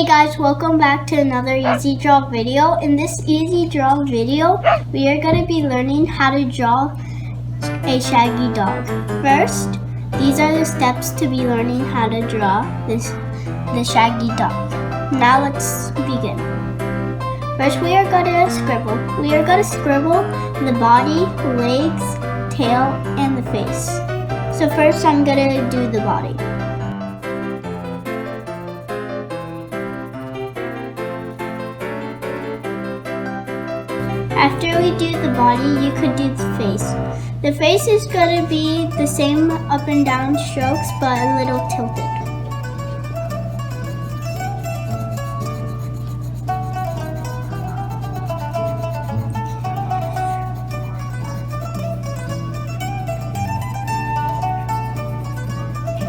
Hey guys, welcome back to another Easy Draw video. In this Easy Draw video, we are going to be learning how to draw a shaggy dog. First, these are the steps to be learning how to draw the shaggy dog. Now let's begin. First, we are going to scribble. We are going to scribble the body, legs, tail, and the face. So first, I'm going to do the body. After we do the body, you could do the face. The face is going to be the same up and down strokes, but a little tilted.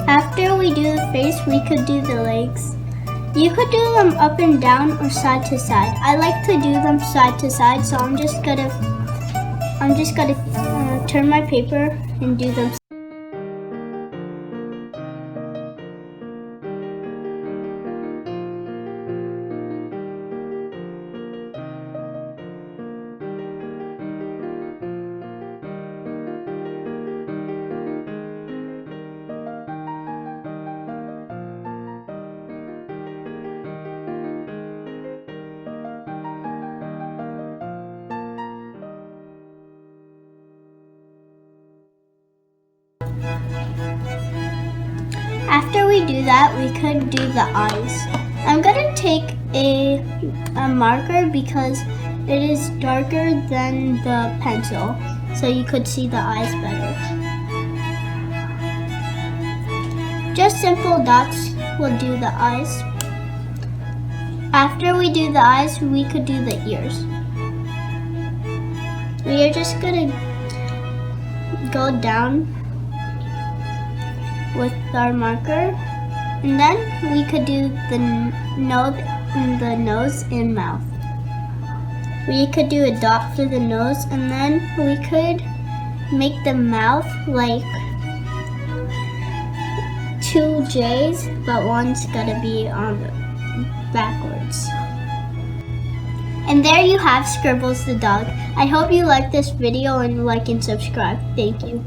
After we do the face, we could do the legs. You could do them up and down or side to side. I like to do them side to side, so I'm just gonna turn my paper and do them. After we do that, we could do the eyes. I'm gonna take a marker because it is darker than the pencil, so you could see the eyes better. Just simple dots will do the eyes. After we do the eyes, we could do the ears. We are just gonna go down with our marker, and then we could do the nose and mouth. We could do a dot for the nose, and then we could make the mouth like 2 J's, but one's gotta be on the backwards. And there you have Scribbles the dog. I hope you liked this video and like and subscribe. Thank you.